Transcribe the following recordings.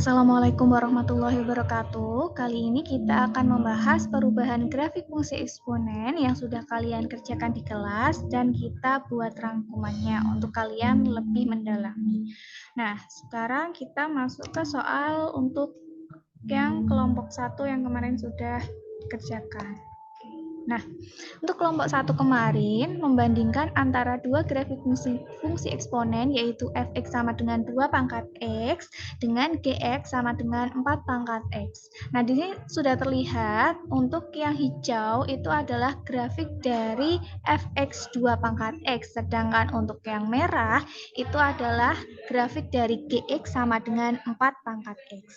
Assalamualaikum warahmatullahi wabarakatuh. Kali ini kita akan membahas perubahan grafik fungsi eksponen yang sudah kalian kerjakan di kelas dan kita buat rangkumannya untuk kalian lebih mendalami. Nah, sekarang kita masuk ke soal untuk yang kelompok 1 yang kemarin sudah dikerjakan. Nah, untuk kelompok 1 kemarin, membandingkan antara dua grafik fungsi eksponen, yaitu fx sama dengan 2 pangkat x, dengan gx sama dengan 4 pangkat x. Nah, di sini sudah terlihat, untuk yang hijau itu adalah grafik dari fx 2 pangkat x, sedangkan untuk yang merah itu adalah grafik dari gx sama dengan 4 pangkat x.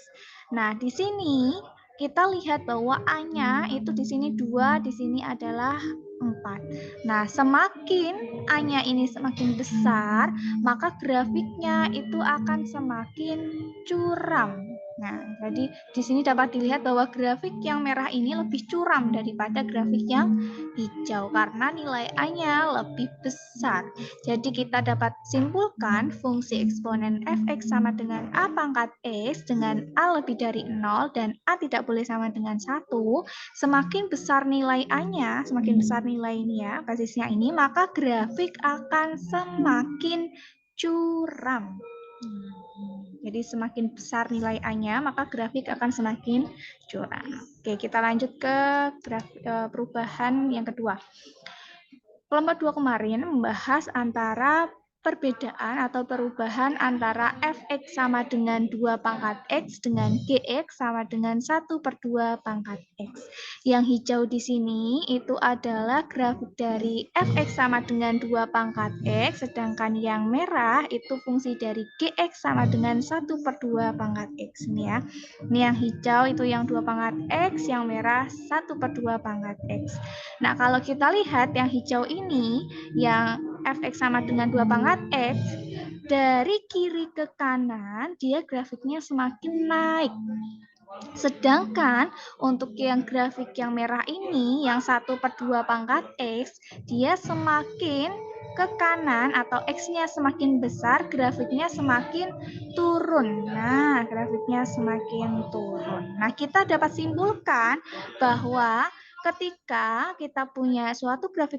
Nah, di sini kita lihat bahwa A-nya itu di sini 2, di sini adalah 4. Nah, semakin A-nya ini semakin besar, maka grafiknya itu akan semakin curam. Nah, jadi di sini dapat dilihat bahwa grafik yang merah ini lebih curam daripada grafik yang hijau karena nilai A-nya lebih besar. Jadi kita dapat simpulkan fungsi eksponen fx sama dengan a pangkat x dengan a lebih dari 0 dan a tidak boleh sama dengan 1. Semakin besar nilai A-nya, semakin besar nilai ini ya, basisnya ini, maka grafik akan semakin curam. Jadi semakin besar nilai A-nya, maka grafik akan semakin curam. Oke, kita lanjut ke perubahan yang kedua. Kelompok 2 kemarin membahas antara perbedaan atau perubahan antara fx sama dengan 2 pangkat x dengan gx sama dengan 1/2 pangkat x. Yang hijau di sini itu adalah grafik dari fx sama dengan 2 pangkat x, sedangkan yang merah itu fungsi dari gx sama dengan 1/2 pangkat x. Ini ya. Ini yang hijau itu yang 2 pangkat x, yang merah 1/2 pangkat x. Nah, kalau kita lihat yang hijau ini, yang fx sama dengan 2 pangkat x, dari kiri ke kanan, dia grafiknya semakin naik. Sedangkan untuk yang grafik yang merah ini, yang 1/2 pangkat x, dia semakin ke kanan atau x-nya semakin besar, grafiknya semakin turun. Nah, grafiknya semakin turun. Nah, kita dapat simpulkan bahwa ketika kita punya suatu grafik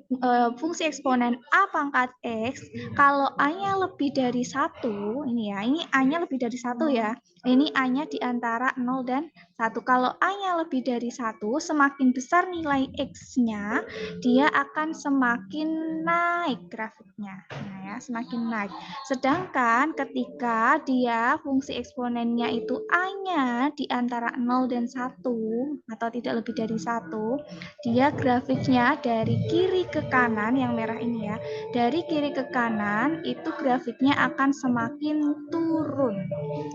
fungsi eksponen a pangkat x, kalau a-nya lebih dari 1, ini ya, ini a-nya lebih dari 1 ya. Ini a-nya di antara 0 dan 1. Kalau a-nya lebih dari 1, semakin besar nilai x-nya, dia akan semakin naik grafiknya. Nah ya, semakin naik. Sedangkan ketika dia fungsi eksponennya itu a-nya di antara 0 dan 1 atau tidak lebih dari 1, dia grafiknya dari kiri ke kanan, yang merah ini ya, dari kiri ke kanan itu grafiknya akan semakin turun.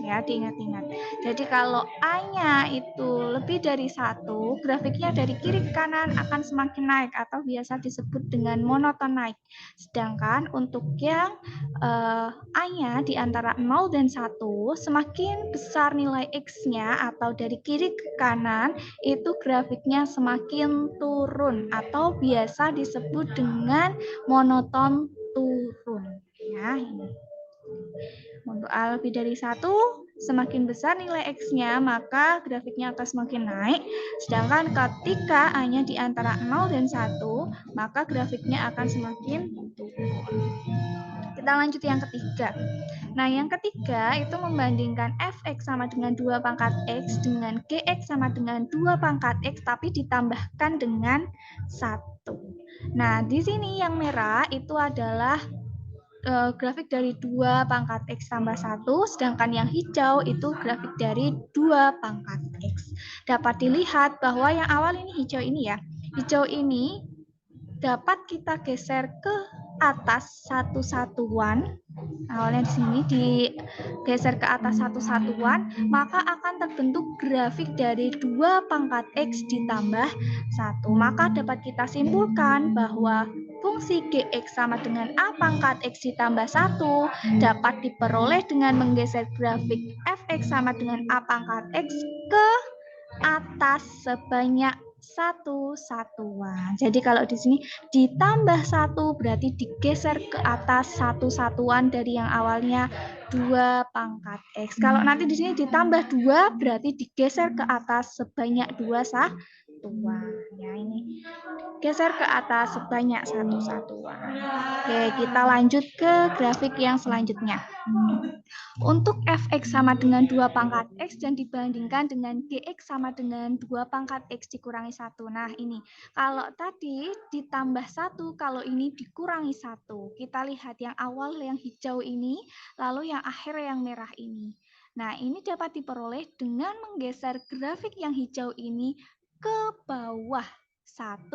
Ya, diingat-ingat. Jadi kalau A-nya itu lebih dari 1, grafiknya dari kiri ke kanan akan semakin naik atau biasa disebut dengan monoton naik. Sedangkan untuk yang A-nya di antara 0 dan 1, semakin besar nilai X-nya atau dari kiri ke kanan, itu grafiknya semakin turun atau biasa disebut dengan monoton turun. Ya, ini. Untuk A lebih dari 1, semakin besar nilai X-nya, maka grafiknya akan semakin naik. Sedangkan ketika A-nya di antara 0 dan 1, maka grafiknya akan semakin turun. Kita lanjut yang ketiga. Nah, yang ketiga itu membandingkan fx sama dengan 2 pangkat x dengan gx sama dengan 2 pangkat x, tapi ditambahkan dengan 1. Nah, di sini yang merah itu adalah grafik dari 2 pangkat X tambah 1, sedangkan yang hijau itu grafik dari 2 pangkat X. Dapat dilihat bahwa yang awal ini hijau ini ya, hijau ini dapat kita geser ke atas satu satuan. Awalnya di sini digeser ke atas satu satuan, maka akan terbentuk grafik dari 2 pangkat X ditambah 1. Maka dapat kita simpulkan bahwa fungsi gx sama dengan a pangkat x ditambah 1 dapat diperoleh dengan menggeser grafik fx sama dengan a pangkat x ke atas sebanyak satu satuan. Jadi kalau di sini ditambah 1 berarti digeser ke atas 1 satuan dari yang awalnya 2 pangkat X. Kalau nanti di sini ditambah 2 berarti digeser ke atas sebanyak 2 satuan. Ya, ini geser ke atas sebanyak 1 satuan. Oke, kita lanjut ke grafik yang selanjutnya. Untuk fx sama dengan 2 pangkat x dan dibandingkan dengan gx sama dengan 2 pangkat x dikurangi 1. Nah, ini. Kalau tadi ditambah 1, kalau ini dikurangi 1. Kita lihat yang awal yang hijau ini, lalu yang akhir yang merah ini. Nah, ini dapat diperoleh dengan menggeser grafik yang hijau ini ke bawah 1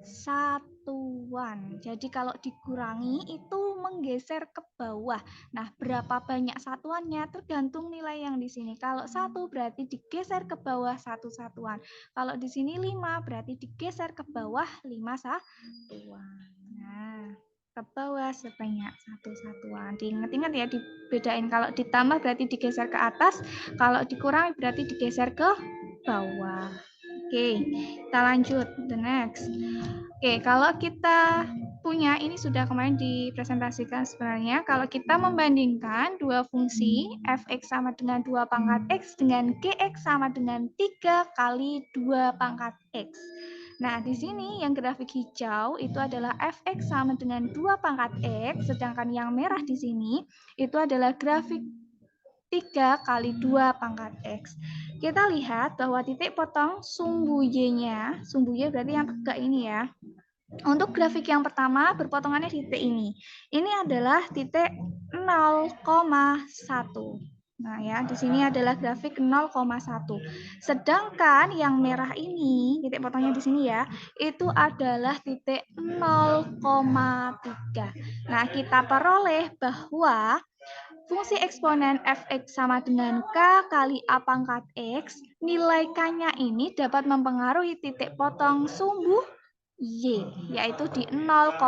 satuan. Jadi kalau dikurangi itu menggeser ke bawah. Nah, berapa banyak satuannya tergantung nilai yang di sini. Kalau 1 berarti digeser ke bawah 1 satuan. Kalau di sini 5 berarti digeser ke bawah 5 satuan. Nah, ke bawah sebanyak 1 satuan. Diingat-ingat ya, dibedain. Kalau ditambah berarti digeser ke atas, kalau dikurangi berarti digeser ke bawah. Oke, kita lanjut. The next. Oke, kalau kita punya, ini sudah kemarin dipresentasikan sebenarnya, kalau kita membandingkan dua fungsi fx sama dengan 2 pangkat x dengan gx sama dengan 3 kali 2 pangkat x. Nah, di sini yang grafik hijau itu adalah fx sama dengan 2 pangkat x, sedangkan yang merah di sini itu adalah grafik 3 kali 2 pangkat x. Kita lihat bahwa titik potong sumbu y-nya, sumbu y berarti yang tegak ini ya. Untuk grafik yang pertama berpotongannya di titik ini. Ini adalah titik 0,1. Nah ya, di sini adalah grafik 0,1. Sedangkan yang merah ini, titik potongnya di sini ya, itu adalah titik 0,3. Nah, kita peroleh bahwa fungsi eksponen fx sama dengan k kali a pangkat x, nilai k-nya ini dapat mempengaruhi titik potong sumbu y, yaitu di 0, k.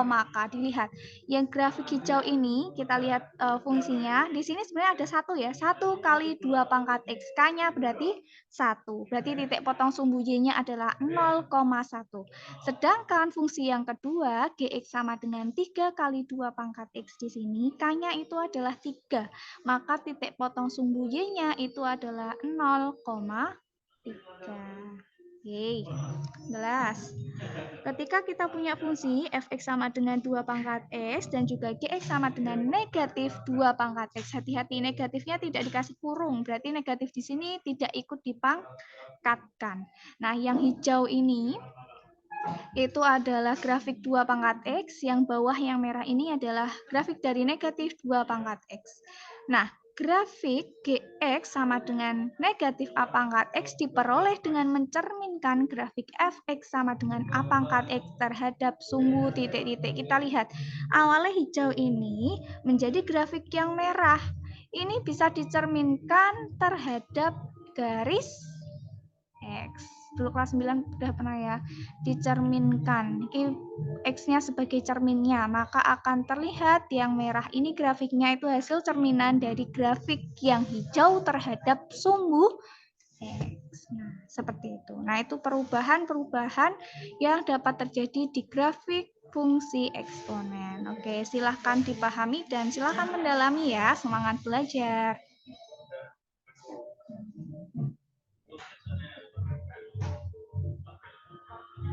Dilihat, yang grafik hijau ini, kita lihat fungsinya. Di sini sebenarnya ada 1 ya, 1 kali 2 pangkat x. K-nya berarti 1. Berarti titik potong sumbu y-nya adalah 0,1. Sedangkan fungsi yang kedua, gx sama dengan 3 kali 2 pangkat x di sini, k-nya itu adalah 3. Maka titik potong sumbu y-nya itu adalah 0,3. Oke, jelas. Ketika kita punya fungsi fx sama dengan 2 pangkat x dan juga gx sama dengan negatif 2 pangkat x. Hati-hati, negatifnya tidak dikasih kurung, berarti negatif di sini tidak ikut dipangkatkan. Nah, yang hijau ini itu adalah grafik 2 pangkat x, yang bawah yang merah ini adalah grafik dari negatif 2 pangkat x. Nah, grafik gx sama dengan negatif a pangkat x diperoleh dengan mencerminkan grafik fx sama dengan a pangkat x terhadap sumbu titik-titik. Kita lihat, awalnya hijau ini menjadi grafik yang merah. Ini bisa dicerminkan terhadap garis x. Dulu kelas 9 sudah pernah ya, dicerminkan. Ini X-nya sebagai cerminnya, maka akan terlihat yang merah ini grafiknya itu hasil cerminan dari grafik yang hijau terhadap sumbu X. Nah, seperti itu. Nah, itu perubahan-perubahan yang dapat terjadi di grafik fungsi eksponen. Oke, silahkan dipahami dan silahkan mendalami ya. Semangat belajar.